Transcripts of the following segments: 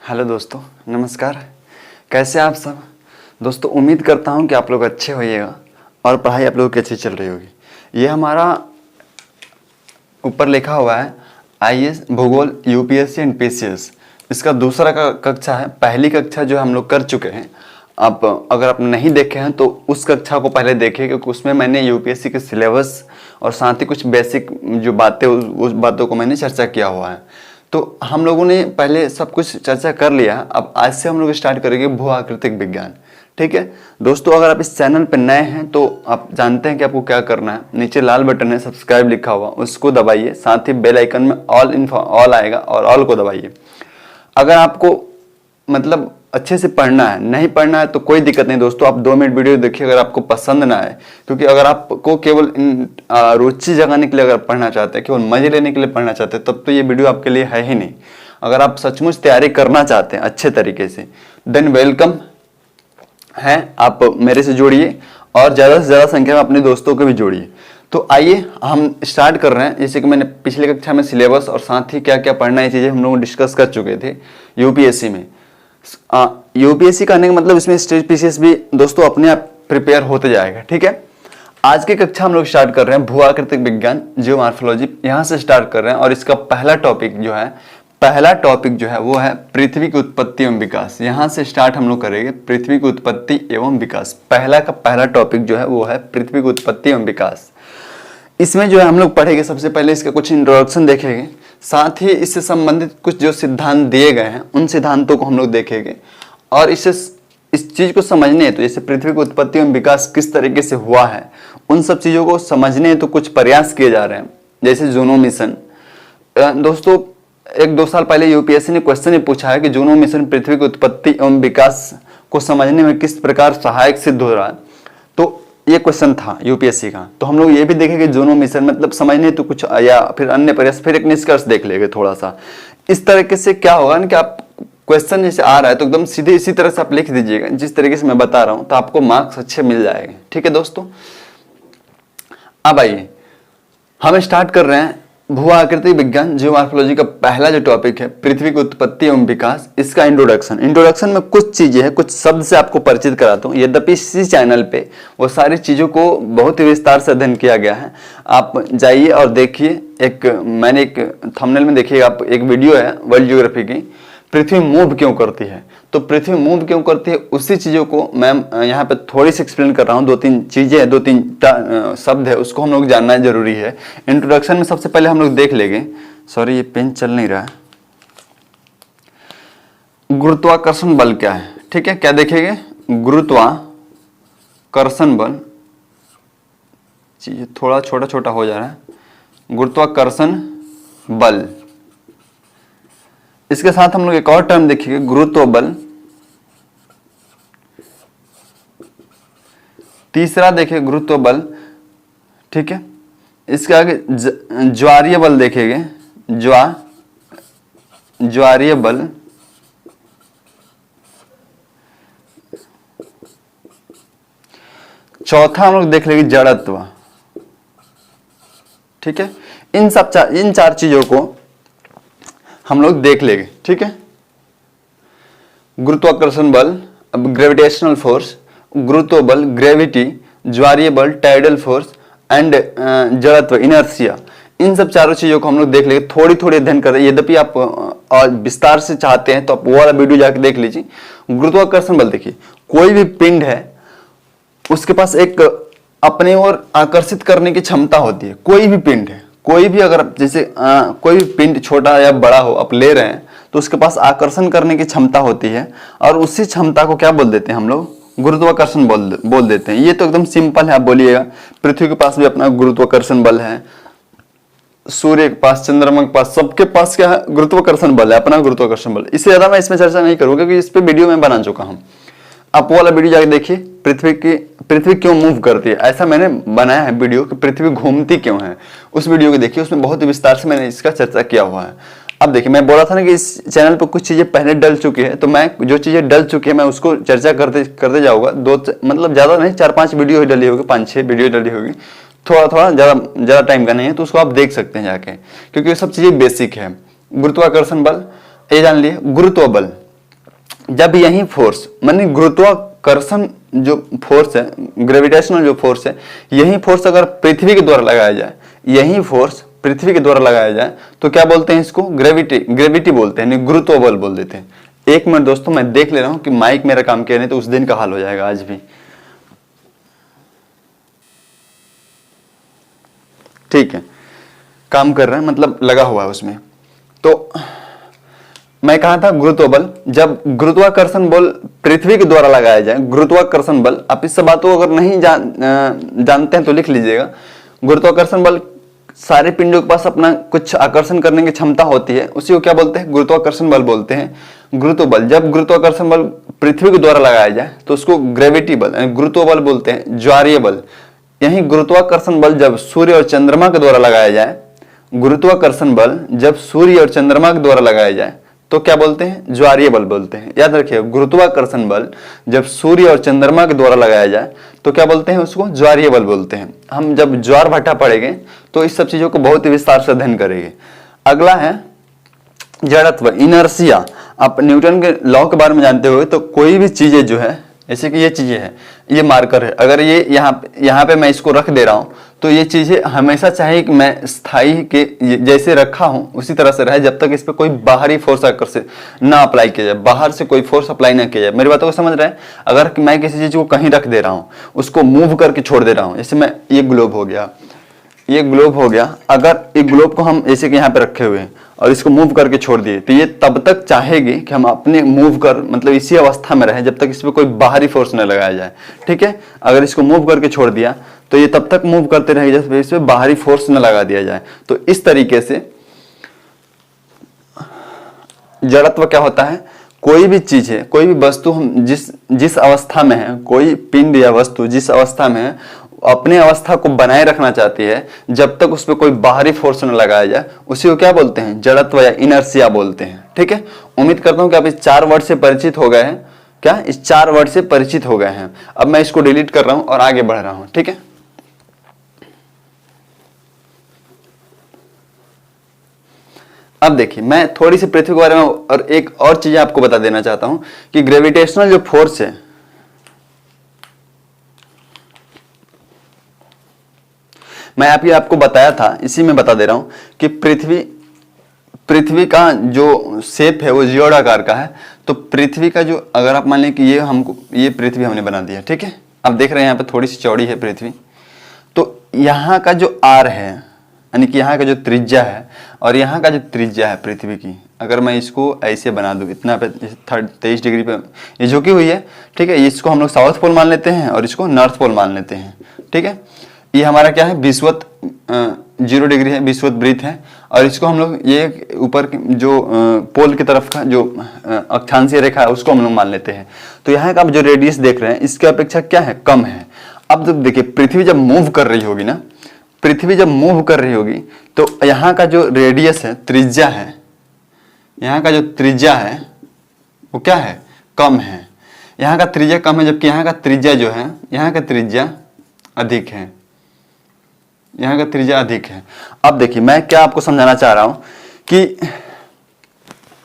Hello दोस्तों, नमस्कार। कैसे आप सब दोस्तों? उम्मीद करता हूं कि आप लोग अच्छे होइएगा और पढ़ाई आप लोगों की अच्छी चल रही होगी। ये हमारा ऊपर लिखा हुआ है आईएएस भूगोल यूपीएससी एंड पीसीएस। इसका दूसरा कक्षा है। पहली कक्षा जो हम लोग कर चुके हैं। आप अगर आप नहीं देखे हैं तो उस कक्षा को पहले देखिए, क्योंकि उसमें मैंने यूपीएससी के सिलेबस और साथ ही कुछ बेसिक जो बातें उस बातों को मैंने चर्चा किया हुआ है। तो हम लोगों ने पहले सब कुछ चर्चा कर लिया। अब आज से हम लोग स्टार्ट करेंगे भू आकृतिक विज्ञान। ठीक है दोस्तों, अगर आप इस चैनल पर नए हैं तो आप जानते हैं कि आपको क्या करना है। नीचे लाल बटन है सब्सक्राइब लिखा हुआ, उसको दबाइए। साथ ही बेल आइकन में ऑल आएगा और ऑल को दबाइए। अगर आपको मतलब अच्छे से पढ़ना है, नहीं पढ़ना है तो कोई दिक्कत नहीं दोस्तों, आप 2 मिनट वीडियो देखिए अगर आपको पसंद ना आए। क्योंकि अगर आपको केवल रुचि जगाने के लिए अगर पढ़ना चाहते हैं, केवल मजे लेने के लिए पढ़ना चाहते हैं, तब तो ये वीडियो आपके लिए है ही नहीं। अगर आप सचमुच तैयारी करना चाहते हैं अच्छे तरीके से, देन वेलकम है, आप मेरे से जोड़िए और ज़्यादा से ज़्यादा संख्या में अपने दोस्तों को भी जोड़िए। तो आइए हम स्टार्ट कर रहे हैं। जैसे कि मैंने पिछले कक्षा में सिलेबस और साथ ही क्या क्या पढ़ना है चीज़ें हम लोग डिस्कस कर चुके थे यूपीएससी में। यूपीएससी करने का मतलब इसमें स्टेट पीसीएस भी दोस्तों अपने आप प्रिपेयर होते जाएगा। ठीक है, आज की कक्षा हम लोग स्टार्ट कर रहे हैं भू आकृतिक विज्ञान जियोमॉर्फोलॉजी, यहाँ से स्टार्ट कर रहे हैं। और इसका पहला टॉपिक जो है वो है पृथ्वी की उत्पत्ति एवं विकास। यहाँ से स्टार्ट हम लोग करेंगे पृथ्वी की उत्पत्ति एवं विकास। पहला टॉपिक जो है वो है पृथ्वी की उत्पत्ति एवं विकास। इसमें जो है हम लोग पढ़ेंगे, सबसे पहले इसका कुछ इंट्रोडक्शन देखेंगे, साथ ही इससे संबंधित कुछ जो सिद्धांत दिए गए हैं उन सिद्धांतों को हम लोग देखेंगे। और इस चीज को समझने है तो जैसे पृथ्वी की उत्पत्ति एवं विकास किस तरीके से हुआ है, उन सब चीजों को समझने तो कुछ प्रयास किए जा रहे हैं। जैसे जूनो मिशन दोस्तों, 1-2 साल पहले यूपीएससी ने क्वेश्चन ये पूछा है कि जूनो मिशन पृथ्वी की उत्पत्ति एवं विकास को समझने में किस प्रकार सहायक सिद्ध हो रहा है। तो ये क्वेश्चन था यूपीएससी का। तो हम लोग ये भी देखेंगे जूनो मिशन मतलब समझने तो कुछ, या फिर अन्य प्रयास, फिर एक निष्कर्ष देख लेंगे थोड़ा सा। इस तरीके से क्या होगा ना कि आप क्वेश्चन जैसे आ रहा है तो एकदम सीधे इसी तरह से आप लिख दीजिएगा जिस तरीके से मैं बता रहा हूं, तो आपको मार्क्स अच्छे मिल जाएंगे। ठीक है दोस्तों, अब आइए हम स्टार्ट कर रहे हैं भू आकृतिक विज्ञान जियोमॉर्फोलॉजी का पहला जो टॉपिक है पृथ्वी की उत्पत्ति एवं विकास। इसका इंट्रोडक्शन में कुछ चीजें हैं, कुछ शब्द से आपको परिचित कराता हूँ। यद्यपि इसी चैनल पे वो सारी चीजों को बहुत ही विस्तार से अध्ययन किया गया है। आप जाइए और देखिए। मैंने एक थंबनेल में देखिए, आप एक वीडियो है वर्ल्ड ज्योग्राफी की, पृथ्वी मूव क्यों करती है। तो पृथ्वी मूव क्यों करती है उसी चीजों को मैं यहाँ पे थोड़ी सी एक्सप्लेन कर रहा हूँ। 2-3 चीजें, 2-3 शब्द है, उसको हम लोग जानना जरूरी है। इंट्रोडक्शन में सबसे पहले हम लोग देख लेंगे, सॉरी ये पेन चल नहीं रहा है, गुरुत्वाकर्षण बल क्या है। ठीक है, क्या देखेंगे? गुरुत्वाकर्षण बल, चीजें थोड़ा छोटा हो जा रहा है। गुरुत्वाकर्षण बल, इसके साथ हम लोग एक और टर्म देखेंगे गुरुत्व बल। तीसरा देखेंगे गुरुत्व बल। ठीक है, इसके आगे ज्वारीय बल देखेंगे, ज्वारीय बल। चौथा हम लोग देख लेंगे जड़त्व। ठीक है, इन 4 चीजों को हम लोग देख लेंगे। ठीक है, गुरुत्वाकर्षण बल, अब ग्रेविटेशनल फोर्स, गुरुत्व बल, ग्रेविटी, ज्वारीय बल, टाइडल फोर्स एंड जड़त्व, इनर्शिया। इन सब 4 चीजों को हम लोग देख लेंगे, थोड़ी अध्ययन कर रहे हैं। यद्यपि आप और विस्तार से चाहते हैं तो आप वो वाला वीडियो जाके देख लीजिए। गुरुत्वाकर्षण बल देखिए, कोई भी पिंड है उसके पास एक अपने ओर आकर्षित करने की क्षमता होती है। कोई भी पिंड है, कोई भी, अगर जैसे कोई भी पिंड छोटा या बड़ा हो आप ले रहे हैं तो उसके पास आकर्षण करने की क्षमता होती है। और उसी क्षमता को क्या बोल देते हैं हम लोग? गुरुत्वाकर्षण बोल देते हैं। ये तो एकदम सिंपल है, आप बोलिएगा। पृथ्वी के पास भी अपना गुरुत्वाकर्षण बल है, सूर्य के पास, चंद्रमा के पास, सबके पास क्या है? गुरुत्वाकर्षण बल है, अपना गुरुत्वाकर्षण बल। इससे ज्यादा मैं इसमें चर्चा नहीं करूंगा क्योंकि इस पे वीडियो में बना चुका हूं। आप वो वाला वीडियो जाके देखिए, पृथ्वी क्यों मूव करती है, ऐसा मैंने बनाया है वीडियो कि पृथ्वी घूमती क्यों है। उस वीडियो को देखिए, उसमें बहुत ही विस्तार से मैंने इसका चर्चा किया हुआ है। अब देखिए, मैं बोला था ना कि इस चैनल पर कुछ चीजें पहले डल चुकी है, तो मैं जो चीजें डल चुकी है मैं उसको चर्चा करते जाऊंगा। मतलब ज्यादा नहीं, 4-5 वीडियो ही डली होगी, 5-6 वीडियो डली होगी। थोड़ा ज्यादा टाइम का नहीं है, तो उसको आप देख सकते हैं जाके, क्योंकि ये सब चीजें बेसिक है। गुरुत्वाकर्षण बल ये जान लिए। गुरुत्व बल, जब यही फोर्स माने गुरुत्वाकर्षण जो फोर्स है, ग्रेविटेशनल जो फोर्स है, यही फोर्स अगर पृथ्वी के द्वारा लगाया जाए, यही फोर्स पृथ्वी के द्वारा लगाया जाए तो क्या बोलते हैं इसको? ग्रेविटी बोलते हैं, गुरुत्व बल बोल देते हैं। एक मिनट दोस्तों, मैं देख ले रहा हूं कि माइक मेरा काम किया नहीं तो उस दिन का हाल हो जाएगा आज भी। ठीक है, काम कर रहा है, मतलब लगा हुआ है उसमें। तो मैं कहा था गुरुत्व बल, जब गुरुत्वाकर्षण बल पृथ्वी के द्वारा लगाया जाए, गुरुत्वाकर्षण बल, आप इस बात को अगर नहीं जानते हैं तो लिख लीजिएगा। गुरुत्वाकर्षण बल सारे पिंडों के पास अपना कुछ आकर्षण करने की क्षमता होती है, उसी को क्या बोलते हैं? गुरुत्वाकर्षण बल बोलते हैं। गुरुत्व बल, जब गुरुत्वाकर्षण बल पृथ्वी के द्वारा लगाया जाए तो उसको ग्रेविटी बल, गुरुत्व बल बोलते हैं, ज्वारीय बल। यही गुरुत्वाकर्षण बल जब सूर्य और चंद्रमा के द्वारा लगाया जाए, गुरुत्वाकर्षण बल जब सूर्य और चंद्रमा के द्वारा लगाया जाए तो क्या बोलते हैं? ज्वारीय बल बोलते हैं। याद रखिए, गुरुत्वाकर्षण बल जब सूर्य और चंद्रमा के द्वारा लगाया जाए तो क्या बोलते हैं? उसको ज्वारीय बल बोलते हैं। हम जब ज्वार भाटा पढ़ेंगे तो इस सब चीजों को बहुत ही विस्तार से अध्ययन करेंगे। अगला है जड़त्व, इनर्शिया। आप न्यूटन के लॉ के बारे में जानते हो तो कोई भी चीजें जो है, जैसे कि ये चीजें है, ये मार्कर है, अगर ये यहाँ पे मैं इसको रख दे रहा हूं तो ये चीजें हमेशा चाहिए कि मैं स्थायी के जैसे रखा हूं उसी तरह से रहे, जब तक इस पे कोई बाहरी फोर्स आकर्षित ना अप्लाई किया जाए, बाहर से कोई फोर्स अप्लाई ना किया जाए। मेरी बातों को समझ रहे हैं? अगर मैं किसी चीज को कहीं रख दे रहा हूं, उसको मूव करके छोड़ दे रहा हूं, जैसे मैं ये ग्लोब हो गया, ये ग्लोब हो गया, अगर एक ग्लोब को हम ऐसे कि यहाँ पे रखे हुए हैं और इसको मूव करके छोड़ दिए तो ये तब तक चाहेगी कि हम अपने मूव कर मतलब इसी अवस्था में रहें जब तक इस पे कोई बाहरी फोर्स न लगाया जाए। ठीक है, अगर इसको मूव करके छोड़ दिया तो ये तब तक मूव करते रहेगी जब इस पे बाहरी फोर्स न लगा दिया जाए। तो इस तरीके से जड़त्व क्या होता है? कोई भी चीज है, कोई भी वस्तु हम जिस अवस्था में है, कोई पिंड या वस्तु जिस अवस्था में है, अपने अवस्था को बनाए रखना चाहती है जब तक उस पर कोई बाहरी फोर्स न लगाया जाए, उसी को क्या बोलते हैं? जड़त्व या इनर्शिया बोलते हैं। ठीक है, उम्मीद करता हूं कि आप इस 4 वर्ड से परिचित हो गए हैं। क्या इस 4 वर्ड से परिचित हो गए हैं? अब मैं इसको डिलीट कर रहा हूं और आगे बढ़ रहा हूं। ठीक है, अब देखिए, मैं थोड़ी सी पृथ्वी के बारे में और एक और चीज आपको बता देना चाहता हूं कि ग्रेविटेशनल जो फोर्स है, मैं आपको बताया था, इसी में बता दे रहा हूं कि पृथ्वी का जो शेप है वो जियोड आकार का है। तो पृथ्वी का जो, अगर आप मान लें कि ये पृथ्वी हमने बना दिया, ठीक है, आप देख रहे हैं यहाँ पे थोड़ी सी चौड़ी है पृथ्वी, तो यहाँ का जो आर है यानी कि यहाँ का जो त्रिज्या है और यहाँ का जो त्रिज्या है पृथ्वी की, अगर मैं इसको ऐसे बना दूं, इतना पे 23 डिग्री पे ये झुकी हुई है, ठीक है, इसको हम लोग साउथ पोल मान लेते हैं और इसको नॉर्थ पोल मान लेते हैं। ठीक है, ये हमारा क्या है? विषुवत 0 डिग्री है, विषुवत वृत्त है, और इसको हम लोग ये ऊपर जो पोल की तरफ का जो अक्षांशीय रेखा है उसको हम लोग मान लेते हैं। तो यहाँ का आप जो रेडियस देख रहे हैं इसकी अपेक्षा क्या है? कम है। अब जब देखिए पृथ्वी जब मूव कर रही होगी ना, पृथ्वी जब मूव कर रही होगी तो यहाँ का जो रेडियस है, त्रिज्या है, यहाँ का जो त्रिज्या है वो क्या है? कम है। यहाँ का त्रिज्या कम है, जबकि यहाँ का त्रिज्या जो है, यहाँ का त्रिज्या अधिक है, यहाँ का त्रिज्या अधिक है। अब देखिए मैं क्या आपको समझाना चाह रहा हूं कि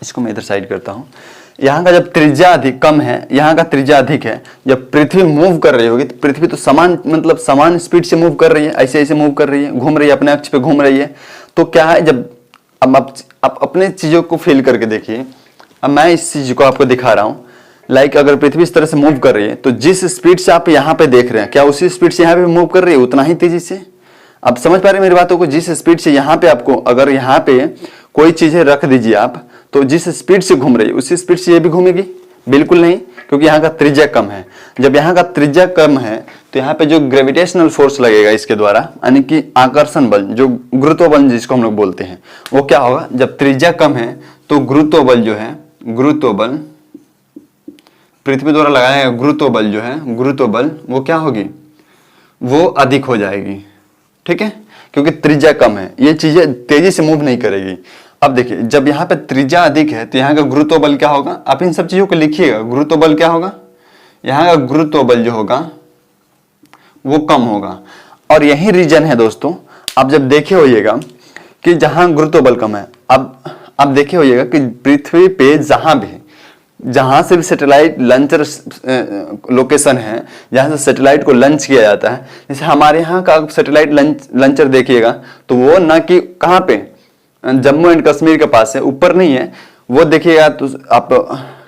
इसको मैं इधर साइड करता हूं, यहाँ का जब त्रिज्या अधिक कम है, यहाँ का त्रिज्या अधिक है, जब पृथ्वी मूव कर रही होगी तो पृथ्वी तो समान स्पीड से मूव कर रही है, ऐसे ऐसे मूव कर रही है, घूम रही है, अपने अक्ष पे घूम रही है। तो क्या है, जब अब आप अपने चीजों को फील करके देखिए, अब मैं इस चीज को आपको दिखा रहा हूँ, लाइक अगर पृथ्वी इस तरह से मूव कर रही है तो जिस स्पीड से आप यहाँ पे देख रहे हैं, क्या उसी स्पीड से यहाँ पे मूव कर रही है? उतना ही तेजी से। आप समझ पा रहे हैं मेरी बातों को? जिस स्पीड से यहाँ पे आपको, अगर यहाँ पे कोई चीजें रख दीजिए आप, तो जिस स्पीड से घूम रही है उसी स्पीड से ये भी घूमेगी? बिल्कुल नहीं, क्योंकि यहाँ का त्रिज्या कम है। जब यहाँ का त्रिज्या कम है तो यहाँ पे जो ग्रेविटेशनल फोर्स लगेगा इसके द्वारा, यानी कि आकर्षण बल, जो गुरुत्व बल जिसको हम लोग बोलते हैं, वो क्या होगा? जब त्रिज्या कम है तो गुरुत्व बल जो है, गुरुत्व बल पृथ्वी द्वारा लगाया गया गुरुत्व बल जो है, गुरुत्व बल वो क्या होगी? वो अधिक हो जाएगी। ठीक है, क्योंकि त्रिज्या कम है, ये चीजें तेजी से मूव नहीं करेगी। अब देखिए जब यहाँ पे त्रिज्या अधिक है तो यहाँ का गुरुत्व बल क्या होगा? आप इन सब चीजों को लिखिएगा। गुरुत्व बल क्या होगा? यहाँ का गुरुत्व बल जो होगा वो कम होगा। और यही रीजन है दोस्तों, आप जब देखे होइएगा कि जहां गुरुत्व बल कम है, अब आप देखे होइएगा कि पृथ्वी पे जहां भी जहां से भी सैटेलाइट लॉन्चर लोकेशन है, जहां से सैटेलाइट को लॉन्च किया जाता है, जैसे हमारे यहाँ का सैटेलाइट लॉन्चर देखिएगा तो वो ना कि कहाँ पे जम्मू एंड कश्मीर के पास है, ऊपर नहीं है, वो देखिएगा तो आप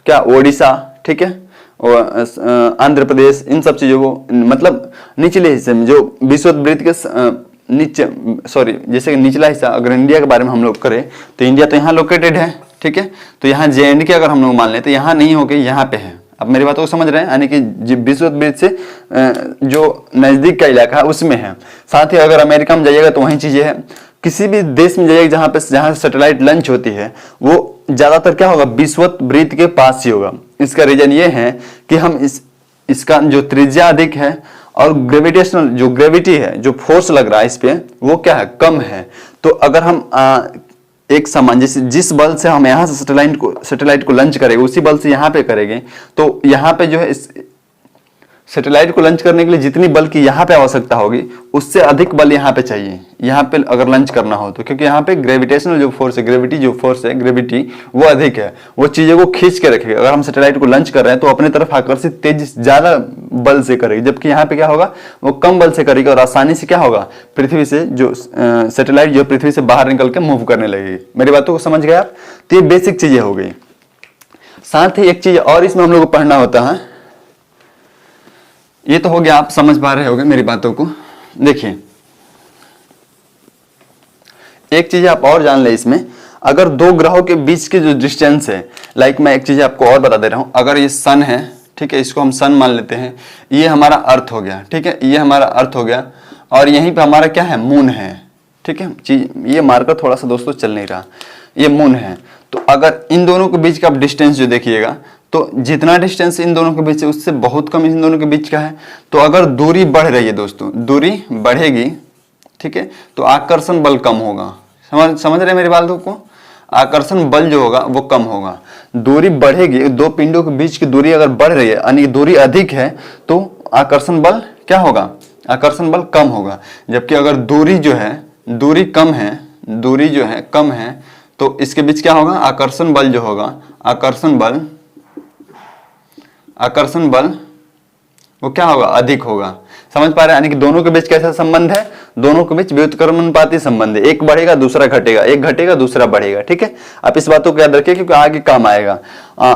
क्या ओडिशा, ठीक है, और आंध्र प्रदेश, इन सब चीजों को मतलब निचले हिस्से में जो विषुववृत्त के नीचे, सॉरी जैसे कि निचला हिस्सा, अगर इंडिया के बारे में हम लोग करें तो इंडिया तो यहाँ लोकेटेड है, ठीक है, तो यहाँ JNK अगर हम लोग मान लें तो यहाँ नहीं होके यहाँ पे है। अब मेरी बातों को समझ रहे हैं, यानी कि विषुववृत्त से जो नजदीक का इलाका है उसमें है। साथ ही अगर अमेरिका में जाइएगा तो वही चीजें है, किसी भी देश में जाइएगा जहाँ सैटेलाइट लॉन्च होती है वो ज्यादातर क्या होगा, विषुववृत्त के पास ही होगा। इसका रीजन ये है कि हम इसका जो त्रिज्या अधिक है और ग्रेविटेशनल जो ग्रेविटी है, जो फोर्स लग रहा है इस पे, वो क्या है, कम है। तो अगर हम एक समान जैसे जिस बल से हम यहाँ से सैटेलाइट को लॉन्च करेंगे उसी बल से यहाँ पे करेंगे, तो यहाँ पे जो है सैटेलाइट को लॉन्च करने के लिए जितनी बल की यहाँ पे आवश्यकता होगी उससे अधिक बल यहाँ पे चाहिए, यहाँ पे अगर लॉन्च करना हो तो, क्योंकि यहाँ पे ग्रेविटेशनल जो फोर्स है, ग्रेविटी वो अधिक है, वो चीजों को खींच के रखेगा। अगर हम सैटेलाइट को लॉन्च कर रहे हैं तो अपने तरफ आकर्षित तेज ज्यादा बल से करेगी, जबकि यहाँ पे क्या होगा, वो कम बल से करेगी और आसानी से क्या होगा, पृथ्वी से जो सैटेलाइट जो पृथ्वी से बाहर निकल के मूव करने लगेगी। मेरी बातों को समझ गए आप? तो ये बेसिक चीजें हो गई। साथ ही एक चीज और इसमें हम लोग को पढ़ना होता है, ये तो हो गया, आप समझ पा रहे होंगे मेरी बातों को। देखिए एक चीज आप और जान ले इसमें, अगर दो ग्रहों के बीच की जो डिस्टेंस है, लाइक मैं एक चीज आपको और बता दे रहा हूं, अगर ये सन है, ठीक है, इसको हम सन मान लेते हैं, ये हमारा अर्थ हो गया, ठीक है, ये हमारा अर्थ हो गया, और यहीं पे हमारा क्या है, मून है, ठीक है। चीज ये मार्कर थोड़ा सा दोस्तों चल नहीं रहा, ये मून है। तो अगर इन दोनों के बीच का आप डिस्टेंस जो देखिएगा तो जितना डिस्टेंस इन दोनों के बीच है उससे बहुत कम इन दोनों के बीच का है। तो अगर दूरी बढ़ रही है दोस्तों, दूरी बढ़ेगी, ठीक है, तो आकर्षण बल कम होगा। समझ रहे हैं मेरी बातों को? आकर्षण बल जो होगा वो कम होगा। दूरी बढ़ेगी, दो पिंडों के बीच की दूरी अगर बढ़ रही है यानी दूरी अधिक है तो आकर्षण बल क्या होगा, आकर्षण बल कम होगा। जबकि अगर दूरी जो है, दूरी कम है, दूरी जो है कम है, तो इसके बीच क्या होगा, आकर्षण बल जो होगा, आकर्षण बल वो क्या होगा, अधिक होगा। समझ पा रहे हैं? यानी कि दोनों के बीच कैसा संबंध है, दोनों के बीच व्युत्क्रमानुपाती संबंध है, एक बढ़ेगा दूसरा घटेगा, एक घटेगा दूसरा बढ़ेगा, ठीक है। आप इस बातों को याद रखिए क्योंकि आगे काम आएगा।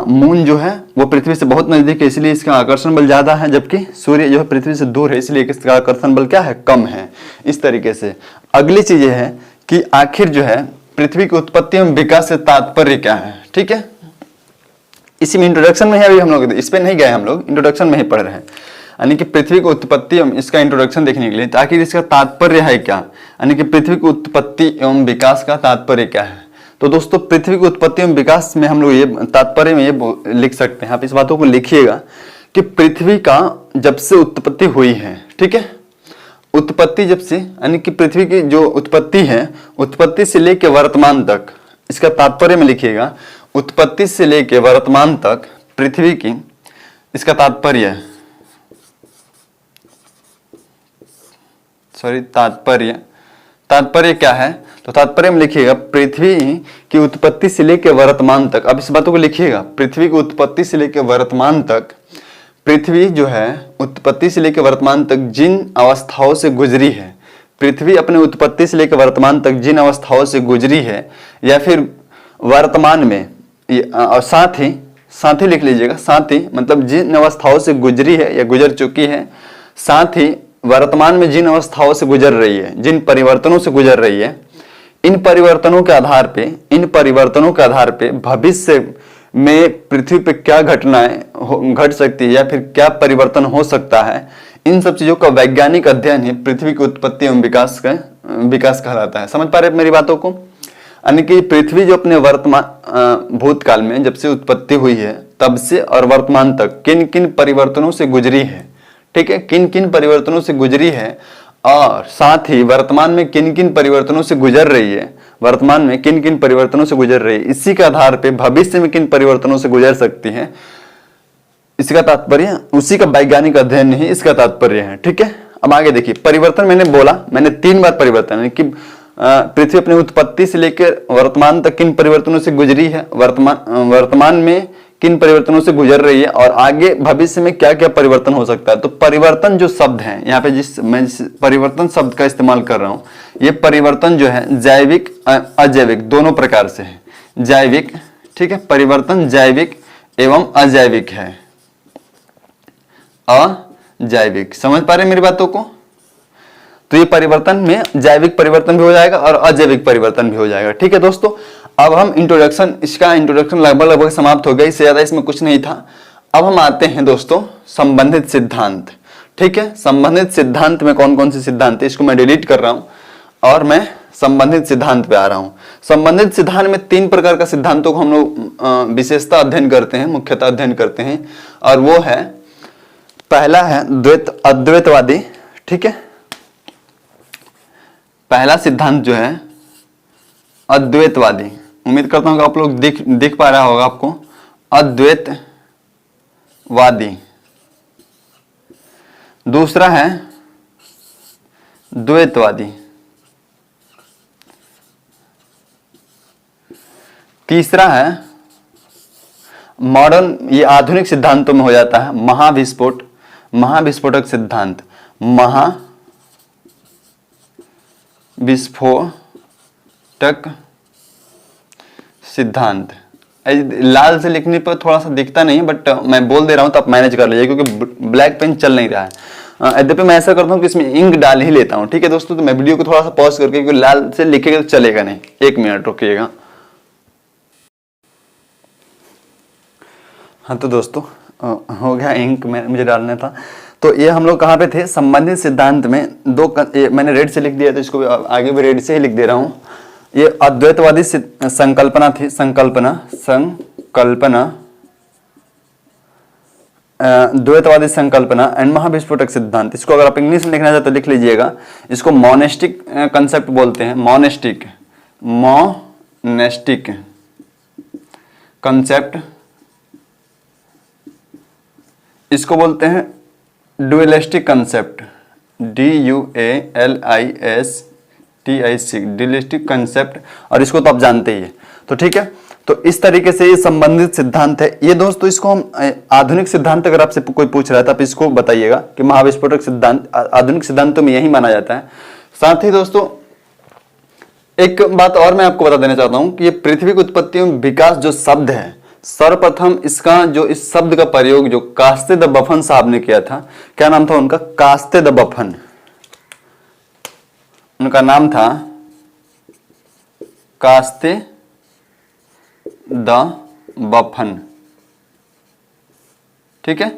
मून जो है वो पृथ्वी से बहुत नजदीक है इसलिए इसका आकर्षण बल ज्यादा है, जबकि सूर्य जो है पृथ्वी से दूर है इसलिए इसका आकर्षण बल क्या है, कम है। इस तरीके से अगली चीज ये है कि आखिर जो है पृथ्वी की उत्पत्ति एवं विकास से तात्पर्य क्या है, ठीक है। इसी में इंट्रोडक्शन में है, अभी हम लोग इस पे नहीं गए, हम लोग इंट्रोडक्शन में ही पढ़ रहे हैं। यानी कि पृथ्वी की उत्पत्ति एवं इसका इंट्रोडक्शन देखने के लिए ताकि इसका तात्पर्य है क्या, यानी कि पृथ्वी की उत्पत्ति एवं विकास का तात्पर्य क्या है। तो दोस्तों पृथ्वी की उत्पत्ति एवं विकास में हम लोग ये तात्पर्य में ये लिख सकते हैं, आप इस बातों को लिखिएगा कि पृथ्वी का जब से उत्पत्ति हुई है, ठीक है, उत्पत्ति जब से, यानी कि पृथ्वी की जो उत्पत्ति है, उत्पत्ति से लेकर वर्तमान तक, इसका तात्पर्य में लिखिएगा उत्पत्ति से लेकर वर्तमान तक पृथ्वी की, इसका तात्पर्य, सॉरी तात्पर्य क्या है, तो तात्पर्य में लिखिएगा पृथ्वी की उत्पत्ति से लेकर वर्तमान तक। अब इस बातों को लिखिएगा, पृथ्वी की उत्पत्ति से लेकर वर्तमान तक, पृथ्वी जो है उत्पत्ति से लेकर वर्तमान तक जिन अवस्थाओं से गुजरी है, पृथ्वी अपने उत्पत्ति से लेकर वर्तमान तक जिन अवस्थाओं से गुजरी है, या फिर वर्तमान में, और साथ ही लिख लीजिएगा, साथ ही मतलब जिन अवस्थाओं से गुजरी है या गुजर चुकी है, साथ ही वर्तमान में जिन अवस्थाओं से गुजर रही है, जिन परिवर्तनों से गुजर रही है, इन परिवर्तनों के आधार पे भविष्य में पृथ्वी पे क्या घटनाएं घट सकती है या फिर क्या परिवर्तन हो सकता है, इन सब चीजों का वैज्ञानिक अध्ययन ही पृथ्वी की उत्पत्ति एवं विकास कहलाता है। समझ पा रहे मेरी बातों को? यानी कि पृथ्वी जो अपने वर्तमान भूतकाल में जब से उत्पत्ति हुई है तब से और वर्तमान तक किन किन परिवर्तनों से गुजरी है, ठीक है, किन किन परिवर्तनों से गुजरी है, और साथ ही वर्तमान में किन किन परिवर्तनों से गुजर रही है, वर्तमान में किन किन परिवर्तनों से गुजर रही है, इसी के आधार पे भविष्य में किन परिवर्तनों से गुजर सकती है, इसका तात्पर्य, उसी का वैज्ञानिक अध्ययन ही इसका तात्पर्य है, ठीक है। अब आगे देखिए, परिवर्तन मैंने 3 बार परिवर्तन कि पृथ्वी अपनी उत्पत्ति से लेकर वर्तमान तक किन परिवर्तनों से गुजरी है, वर्तमान में किन परिवर्तनों से गुजर रही है और आगे भविष्य में क्या क्या परिवर्तन हो सकता है। तो परिवर्तन जो शब्द है यहाँ पे, मैं जिस परिवर्तन शब्द का इस्तेमाल कर रहा हूँ, ये परिवर्तन जो है जैविक अजैविक दोनों प्रकार से है। जैविक, ठीक है, परिवर्तन जैविक एवं अजैविक है। अजैविक, समझ पा रहे हैं मेरी बातों को? तो ये परिवर्तन में जैविक परिवर्तन भी हो जाएगा और अजैविक परिवर्तन भी हो जाएगा। ठीक है दोस्तों, अब हम इसका इंट्रोडक्शन लगभग समाप्त हो गया, इससे ज्यादा इसमें कुछ नहीं था। अब हम आते हैं दोस्तों संबंधित सिद्धांत। ठीक है, संबंधित सिद्धांत में कौन कौन से सिद्धांत है, इसको मैं डिलीट कर रहा हूं और मैं संबंधित सिद्धांत पे आ रहा हूं। संबंधित सिद्धांत में 3 प्रकार का सिद्धांतों को हम लोग विशेषता अध्ययन करते हैं, मुख्यतः अध्ययन करते हैं, और वो है, पहला है अद्वैतवादी। ठीक है, पहला सिद्धांत जो है अद्वैतवादी, उम्मीद करता हूं कि आप लोग दिख पा रहा होगा आपको, अद्वैतवादी। दूसरा है द्वैतवादी। तीसरा है मॉडर्न, ये आधुनिक सिद्धांतों में हो जाता है, महाविस्फोटक सिद्धांत। महाविस्फोटक सिद्धांत। लाल से लिखने पर थोड़ा सा दिखता नहीं, बट मैं बोल दे रहा हूं तो आप मैनेज कर लीजिए, क्योंकि ब्लैक पेन चल नहीं रहा है। यद्यपि मैं ऐसा करता हूं कि इसमें इंक डाल ही लेता हूं। ठीक है दोस्तों, तो मैं वीडियो को थोड़ा सा पॉज करके, क्योंकि लाल से लिखेगा तो चलेगा नहीं। 1 मिनट रुकिएगा। हाँ तो दोस्तों, हो गया, इंक मुझे डालना था। तो ये हम लोग कहाँ पे थे, संबंधित सिद्धांत में मैंने रेड से लिख दिया, तो इसको आगे भी रेड से ही लिख दे रहा हूँ। ये अद्वैतवादी संकल्पना थी, द्वैतवादी संकल्पना एंड महाविस्फोटक सिद्धांत। इसको अगर आप इंग्लिश में लिखना चाहते तो लिख लीजिएगा। इसको मोनेस्टिक कंसेप्ट बोलते हैं, मोनेस्टिक कंसेप्ट। इसको बोलते हैं dualistic concept, DUALISTIC, dualistic concept, और इसको तो आप जानते ही है। तो ठीक है, तो इस तरीके से ये संबंधित सिद्धांत है। ये दोस्तों, इसको हम आधुनिक सिद्धांत, अगर आपसे कोई पूछ रहा है तो आप इसको बताइएगा कि महाविस्फोटक सिद्धांत आधुनिक सिद्धांतों में यही माना जाता है। साथ ही दोस्तों एक बात और मैं आपको बता देना चाहता हूं कि ये पृथ्वी की उत्पत्ति एवं विकास जो शब्द है, सर्वप्रथम इसका जो इस शब्द का प्रयोग जो कास्ते द बफन साहब ने किया था, क्या नाम था उनका, कास्ते द बफन, उनका नाम था कास्ते द बफन। ठीक है,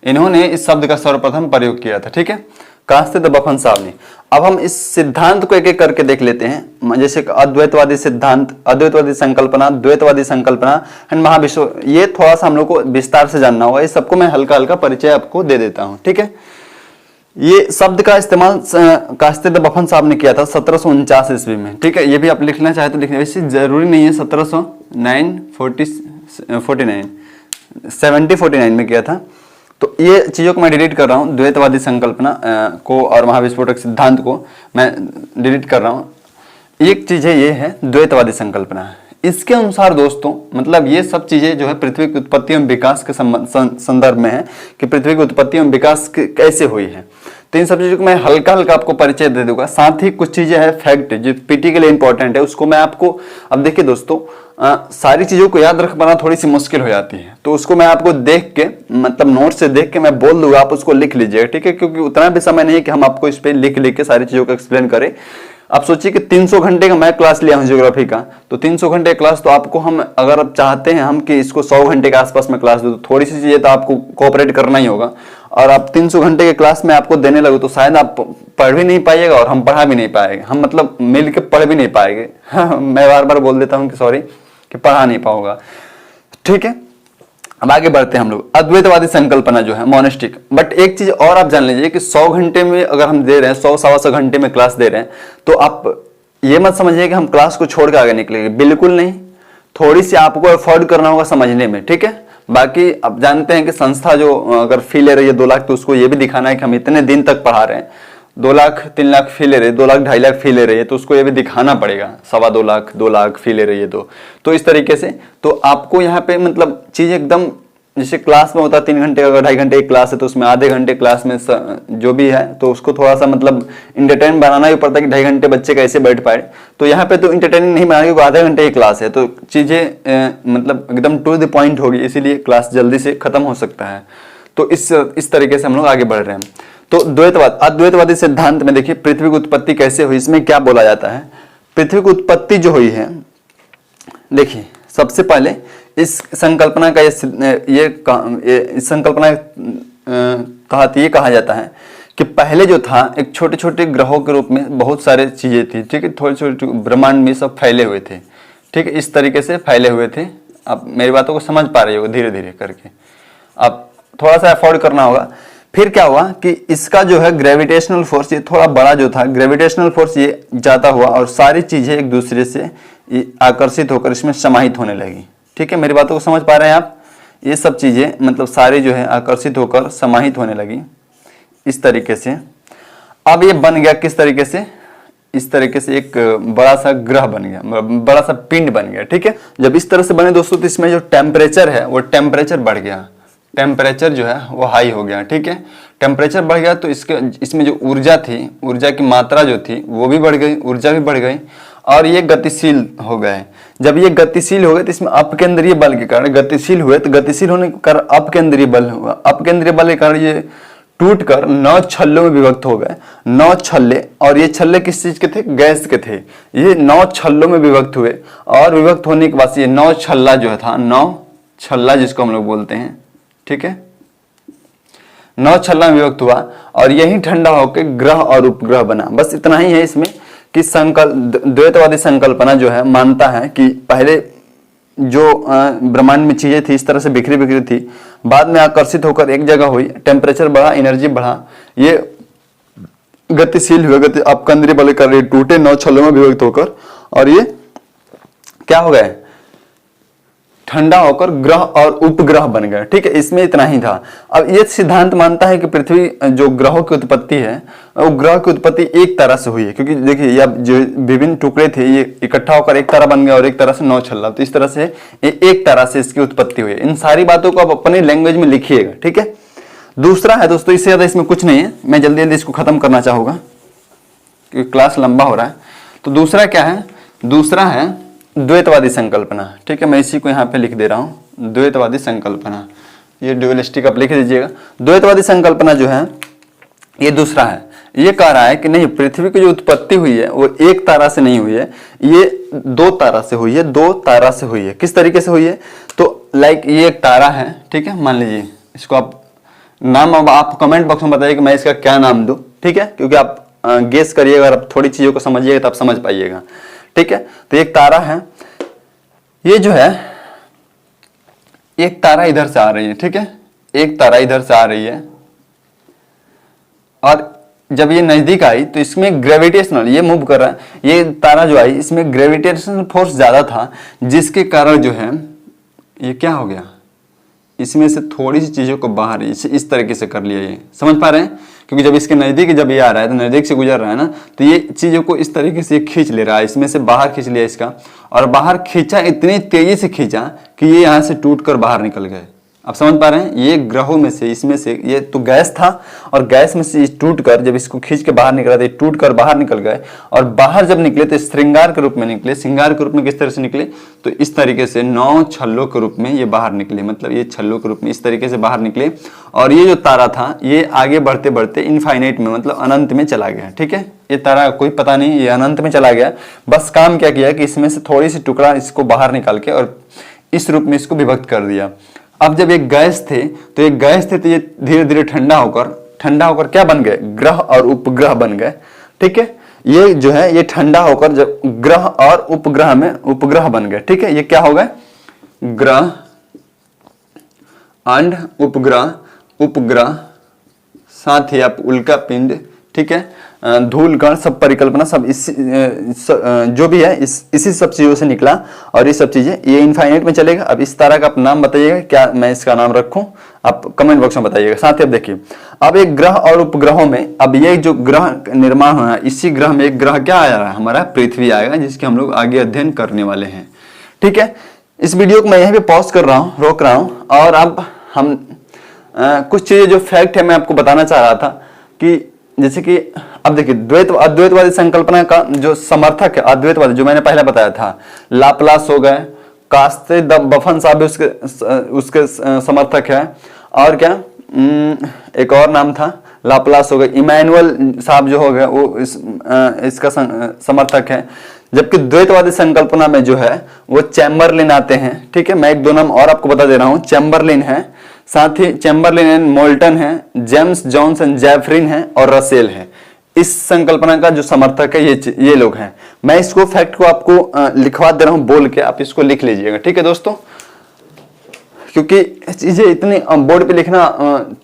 इन्होंने इस शब्द का सर्वप्रथम प्रयोग किया था। ठीक है, कास्ते द बफन साहब ने। अब हम इस सिद्धांत को एक एक करके देख लेते हैं, जैसे अद्वैतवादी सिद्धांत, अद्वैतवादी संकल्पना, द्वैतवादी संकल्पना एंड महाविश्व। ये थोड़ा सा हम लोग को विस्तार से जानना होगा, इस सबको मैं हल्का हल्का परिचय आपको दे देता हूं। ठीक है, ये शब्द का इस्तेमाल कास्ते द बफन साहब ने किया था 1749 ईस्वी में। ठीक है, ये भी आप लिखना चाहे तो लिखना, वैसे जरूरी नहीं है, 1749 में किया था। तो ये चीजों को मैं डिलीट कर रहा हूँ, द्वैतवादी संकल्पना को और महाविस्फोटक सिद्धांत को मैं डिलीट कर रहा हूँ। एक चीज है, ये है द्वैतवादी संकल्पना। इसके अनुसार दोस्तों, मतलब ये सब चीजें जो है पृथ्वी की उत्पत्ति एवं विकास के संदर्भ में है कि पृथ्वी की उत्पत्ति एवं विकास कैसे हुई है। तो इन सब चीजों को मैं हल्का हल्का आपको परिचय दे दूंगा। साथ ही कुछ चीजें हैं फैक्ट जो पीटी के लिए इंपॉर्टेंट है, उसको मैं आपको, अब देखिए दोस्तों, सारी चीजों को याद रख पाना थोड़ी सी मुश्किल हो जाती है, तो उसको मैं आपको देख के, मतलब नोट से देख के मैं बोल दूंगा, आप उसको लिख लीजिएगा। ठीक है, क्योंकि उतना भी समय नहीं है कि हम आपको इस पे लिख लिख के सारी चीजों को एक्सप्लेन करें। आप सोचिए कि 300 घंटे का मैं क्लास लिया हूं ज्योग्राफी का, तो 300 घंटे क्लास, तो आपको हम, अगर आप चाहते हैं हम कि इसको 100 घंटे के आसपास में क्लास दो, तो थोड़ी सी चीजें तो आपको कोऑपरेट करना ही होगा। और आप 300 घंटे के क्लास में आपको देने लगो तो शायद आप पढ़ भी नहीं पाइएगा और हम पढ़ा भी नहीं पाएंगे, हम मतलब मिल के पढ़ भी नहीं पाएंगे। मैं बार बार बोल देता हूँ कि सॉरी, कि पढ़ा नहीं पाऊंगा। ठीक है, अब आगे बढ़ते हैं हम लोग। अद्वैतवादी संकल्पना जो है मोनेस्टिक, बट एक चीज और आप जान लीजिए कि 100 घंटे में अगर हम दे रहे हैं, 100-125 घंटे में क्लास दे रहे हैं, तो आप ये मत समझिए कि हम क्लास को छोड़ के आगे निकलेंगे, बिल्कुल नहीं। थोड़ी सी आपको एफर्ट करना होगा समझने में। ठीक है, बाकी आप जानते हैं कि संस्था जो अगर फी ले रही है 2 लाख, तो उसको ये भी दिखाना है कि हम इतने दिन तक पढ़ा रहे हैं। 2 लाख 3 लाख फी ले रही है, 2 लाख 2.5 लाख फी ले रही है, तो उसको ये भी दिखाना पड़ेगा 2.25 लाख 2 लाख फी ले रही है। तो इस तरीके से तो आपको यहाँ पे मतलब चीज एकदम, जैसे क्लास में होता है 3 घंटे, अगर 2.5 घंटे एक क्लास है तो उसमें आधे घंटे क्लास में जो भी है तो उसको थोड़ा सा मतलब इंटरटेन बनाना ही पड़ता है कि 2.5 घंटे बच्चे कैसे बैठ पाए। तो यहाँ पे तो इंटरटेनिंग नहीं बनाना, क्योंकि आधे घंटे की क्लास है तो चीजें मतलब एकदम टू द पॉइंट होगी, इसीलिए क्लास जल्दी से खत्म हो सकता है। तो इस तरीके से हम लोग आगे बढ़ रहे हैं। तो द्वैतवाद, अद्वैतवादी सिद्धांत में देखिए पृथ्वी की उत्पत्ति कैसे हुई, इसमें क्या बोला जाता है। पृथ्वी की उत्पत्ति जो हुई है, देखिए सबसे पहले इस संकल्पना का इस संकल्पना ये कहा जाता है कि पहले जो था एक छोटे छोटे ग्रहों के रूप में बहुत सारे चीजें थी, ठीक है, थोड़े छोटे ब्रह्मांड में सब फैले हुए थे, ठीक है, इस तरीके से फैले हुए थे। आप मेरी बातों को समझ पा रहे हो धीरे धीरे करके, आप थोड़ा सा एफोर्ड करना होगा। फिर क्या हुआ कि इसका जो है ग्रेविटेशनल फोर्स, ये थोड़ा बड़ा जो था ग्रेविटेशनल फोर्स, ये जाता हुआ और सारी चीजें एक दूसरे से आकर्षित होकर इसमें समाहित होने लगी, ठीक है, मेरी बातों को समझ पा रहे हैं आप। ये सब चीजें मतलब सारी जो है आकर्षित होकर समाहित होने लगी इस तरीके से। अब ये बन गया किस तरीके से, इस तरीके से एक बड़ा सा ग्रह बन गया, बड़ा सा पिंड बन गया, ठीक है। जब इस तरह से बने दोस्तों तो इसमें जो टेम्परेचर है वो टेम्परेचर बढ़ गया, टेम्परेचर जो है वो हाई हो गया, ठीक है, टेम्परेचर बढ़ गया तो इसमें जो ऊर्जा थी, ऊर्जा की मात्रा जो थी वो भी बढ़ गई, ऊर्जा भी बढ़ गई और ये गतिशील हो गए। जब ये गतिशील हो गए तो इसमें अपकेंद्रीय बल के कारण गतिशील हुए, तो गतिशील होने के कारण अपकेंद्रीय बल हुआ, अपकेंद्रीय बल के कारण ये टूट कर 9 छल्लों में विभक्त हो गए, 9 छल्ले। और ये छल्ले किस चीज के थे, गैस के थे। ये 9 छल्लों में विभक्त हुए और विभक्त होने के बाद ये 9 छल्ला जो था, 9 छल्ला जिसको हम लोग बोलते हैं, ठीक है, 9 छल्ला में विभक्त हुआ और यही ठंडा होकर ग्रह और उपग्रह बना। बस इतना ही है इसमें कि द्वैतवादी संकल्पना जो है मानता है कि पहले जो ब्रह्मांड में चीजें थी इस तरह से बिखरी बिखरी थी, बाद में आकर्षित होकर एक जगह हुई, टेम्परेचर बढ़ा, एनर्जी बढ़ा, ये गतिशील हुए, अपकेंद्रीय बल कर रही, टूटे 9 छल्लों में विभक्त होकर और ये क्या हो गए, ठंडा होकर ग्रह और उपग्रह बन गए, ठीक है, इसमें इतना ही था। अब ये सिद्धांत मानता है कि पृथ्वी जो ग्रहों की उत्पत्ति है वो ग्रह की उत्पत्ति एक तरह से हुई है, क्योंकि देखिए ये जो विभिन्न टुकड़े थे ये इकट्ठा होकर एक तरह बन गया और एक तरह से 9 छल्ला, तो इस तरह से एक तरह से इसकी उत्पत्ति हुई है। इन सारी बातों को आप अपनी लैंग्वेज में लिखिएगा, ठीक है। दूसरा है दोस्तों, इससे ज्यादा इसमें कुछ नहीं है, मैं जल्दी जल्दी इसको खत्म करना चाहूंगा क्योंकि क्लास लंबा हो रहा है। तो दूसरा क्या है, दूसरा है द्वैतवादी संकल्पना, ठीक है, मैं इसी को यहाँ पे लिख दे रहा हूँ, द्वैतवादी संकल्पना, ये ड्यूअलिस्टिक आप लिख दीजिएगा। द्वैतवादी संकल्पना जो है ये दूसरा है, ये कह रहा है कि नहीं, पृथ्वी की जो उत्पत्ति हुई है वो एक तारा से नहीं हुई है, ये 2 तारा से हुई है, 2 तारा से हुई है। किस तरीके से हुई है, तो लाइक ये एक तारा है, ठीक है, मान लीजिए इसको आप नाम, अब आप कमेंट बॉक्स में बताइए कि मैं इसका क्या नाम दूं, ठीक है, क्योंकि आप गेस करिएगा, अगर आप थोड़ी चीजों को समझिएगा तो आप समझ पाइएगा, ठीक है। तो एक तारा है, ये जो है एक तारा इधर से आ रही है, ठीक है, एक तारा इधर से आ रही है और जब ये नजदीक आई तो इसमें ग्रेविटेशनल, ये मूव कर रहा है, ये तारा जो आई इसमें ग्रेविटेशनल फोर्स ज्यादा था, जिसके कारण जो है ये क्या हो गया, इसमें से थोड़ी सी चीजों को बाहर इस तरीके से कर लिया, ये समझ पा रहे हैं, क्योंकि जब इसके नजदीक जब ये आ रहा है तो नजदीक से गुजर रहा है ना, तो ये चीजों को इस तरीके से खींच ले रहा है, इसमें से बाहर खींच लिया इसका, और बाहर खींचा, इतनी तेजी से खींचा कि ये यहाँ से टूट कर बाहर निकल गए। आप समझ पा रहे हैं, ये ग्रहों में से, इसमें से ये तो गैस था और गैस में से टूट कर जब इसको खींच के बाहर निकला तो टूट कर बाहर निकल गए, और बाहर जब निकले तो श्रृंगार के रूप में निकले। श्रृंगार के रूप में किस तरह से निकले, तो इस तरीके से 9 छल्लों के रूप में ये बाहर निकले, मतलब ये छल्लों के रूप में इस तरीके से बाहर निकले। और ये जो तारा था ये आगे बढ़ते बढ़ते इनफाइनाइट में, मतलब अनंत में चला गया, ठीक है, ये तारा कोई पता नहीं, ये अनंत में चला गया। बस काम क्या किया कि इसमें से थोड़ी सी टुकड़ा इसको बाहर निकाल के और इस रूप में इसको विभक्त कर दिया। अब जब एक गैस थे तो ये गैस थे तो ये धीरे धीरे ठंडा होकर क्या बन गए, ग्रह और उपग्रह बन गए, ठीक है। ये जो है ये ठंडा होकर जब ग्रह और उपग्रह में उपग्रह बन गए, ठीक है, ये क्या हो गए, ग्रह एंड उपग्रह, उपग्रह साथ ही आप उल्का पिंड, ठीक है, धूल कण सब परिकल्पना सब जो भी है इसी सब चीजों से निकला। और ये सब चीजें ये इनफाइनाइट में चलेगा। अब इस तारा का आप नाम बताइएगा, क्या मैं इसका नाम रखूं, आप कमेंट बॉक्स में बताइएगा। साथ ही अब देखिए, अब एक ग्रह और उपग्रहों में, अब ये जो ग्रह निर्माण हो रहा है, इसी ग्रह में एक ग्रह क्या आ रहा है, हमारा पृथ्वी आएगा, जिसके हम लोग आगे अध्ययन करने वाले हैं। ठीक है, इस वीडियो को मैं यहीं पे पॉज कर रहा हूँ, रोक रहा हूँ। और अब हम कुछ चीजें जो फैक्ट है मैं आपको बताना चाह रहा था कि जैसे कि अब देखिए, अद्वैतवादी संकल्पना का जो समर्थक है, अद्वैतवादी जो मैंने पहले बताया था, लाप्लास हो गए, कास्ते द बफन साहब उसके समर्थक है। और क्या एक और नाम था, लाप्लास हो गए, इमैनुअल साहब जो हो गए वो इसका समर्थक है। जबकि द्वैतवादी संकल्पना में जो है वो चैम्बरलिन आते हैं। ठीक है, मैं एक दो नाम और आपको बता दे रहा हूँ, चैम्बरलिन है, साथ ही चैम्बरलिन एंड मोल्टन है, जेम्स जॉनसन जेफरिन है और रसेल है। इस संकल्पना का जो समर्थक है ये लोग हैं। मैं इसको फैक्ट को आपको लिखवा दे रहा हूं बोल के, आप इसको लिख लीजिएगा। ठीक है दोस्तों, क्योंकि चीजें इतनी बोर्ड पे लिखना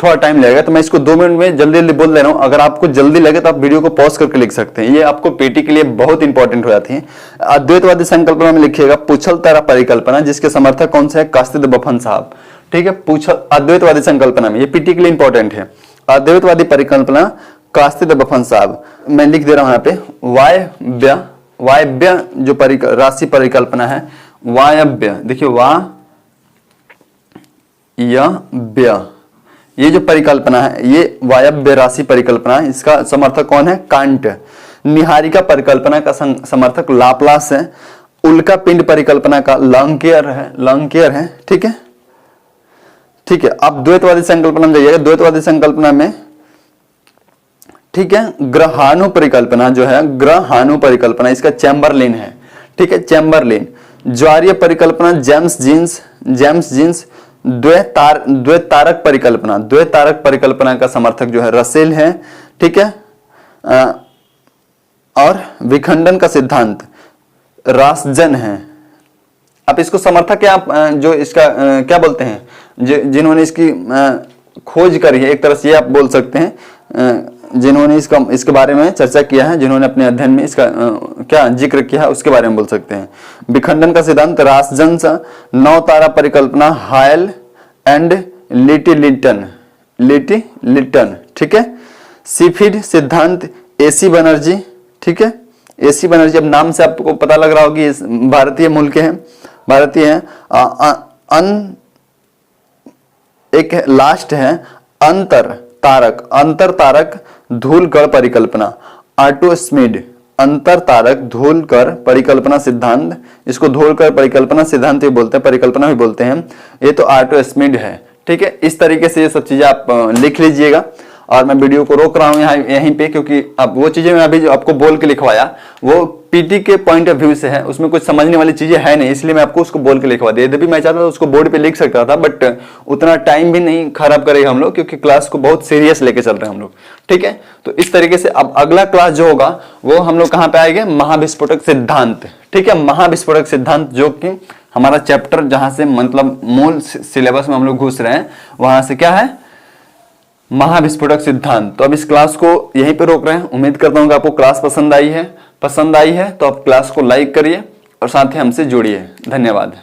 थोड़ा टाइम लगेगा, तो मैं इसको 2 मिनट में जल्दी जल्दी बोल दे रहा हूं। अगर आपको जल्दी लगे तो आप वीडियो को पॉज करके लिख सकते हैं, ये आपको पीटी के लिए बहुत इंपॉर्टेंट हो जाती है। अद्वैतवादी संकल्पना में लिखिएगा पुछल तारा परिकल्पना, जिसके समर्थक कौन से है, कास्तिद बफन साहब। ठीक है, पूछल अद्वैतवादी संकल्पना में, ये पीटी के लिए इंपॉर्टेंट है। अद्वैतवादी परिकल्पना कास्तिद बफन साहब, मैं लिख दे रहा हूं यहाँ पे, वायव्य जो राशि परिकल्पना है, वायव्य, देखिए ये जो परिकल्पना है ये वायव्य राशि परिकल्पना है। इसका समर्थक कौन है, कांट। निहारिका परिकल्पना का समर्थक लाप्लास है। उल्का पिंड परिकल्पना का लॉन्गियर है। ठीक है, ठीक है। अब द्वैतवादी संकल्पना में जाइएगा, द्वैतवादी संकल्पना में, ठीक है, ग्रहाणु परिकल्पना जो है, ग्रहाणु परिकल्पना, इसका चैम्बरलिन है। ठीक है, चैम्बरलिन। ज्वारीय परिकल्पना जेम्स जीन्स। द्वैतारक परिकल्पना का समर्थक जो है रसेल है। ठीक है, और विखंडन का सिद्धांत रासजन है। आप इसको समर्थक है, आप जो इसका क्या बोलते हैं, जिन्होंने इसकी खोज करी है, एक तरह से ये आप बोल सकते हैं, जिन्होंने इसके बारे में चर्चा किया है, जिन्होंने अपने अध्ययन में इसका क्या जिक्र किया है, उसके बारे में बोल सकते हैं। विखंडन का सिद्धांत रासजन, 9 तारा परिकल्पना हायल एंड लिटिलिटन। ठीक है, सीफिड सिद्धांत एसी बनर्जी। ठीक है, एसी बनर्जी, अब नाम से आपको पता लग रहा होगा कि भारतीय मूल के हैं, भारतीय हैं। एक लास्ट है अंतर तारक धूलकण परिकल्पना, आर्टोस्मिड। अंतर तारक धूलकण परिकल्पना सिद्धांत, इसको धूलकण परिकल्पना सिद्धांत भी बोलते हैं, परिकल्पना भी बोलते हैं, ये तो आर्टोस्मिड है। ठीक है, इस तरीके से ये सब चीजें आप लिख लीजिएगा। और मैं वीडियो को रोक रहा हूं यहीं पे, क्योंकि अब वो चीजें मैं अभी जो आपको बोल के लिखवाया वो पीटी के पॉइंट ऑफ व्यू से है, उसमें कुछ समझने वाली चीजें है नहीं, इसलिए मैं आपको उसको बोल के लिखवा दिया। यद्यपि मैं चाहता था उसको बोर्ड पे लिख सकता था, बट उतना टाइम भी नहीं खराब करेगा हम लोग, क्योंकि क्लास को बहुत सीरियस लेके चल रहे हैं हम लोग। ठीक है, तो इस तरीके से अब अगला क्लास जो होगा वो हम लोग कहाँ पे आएंगे, महाविस्फोटक सिद्धांत। ठीक है, महाविस्फोटक सिद्धांत, जो कि हमारा चैप्टर जहां से मतलब मूल सिलेबस में हम लोग घुस रहे हैं, वहां से क्या है, महाविस्फोटक सिद्धांत। तो अब इस क्लास को यहीं पे रोक रहे हैं। उम्मीद करता हूं कि आपको क्लास पसंद आई है तो आप क्लास को लाइक करिए और साथ ही हमसे जुड़िए। धन्यवाद।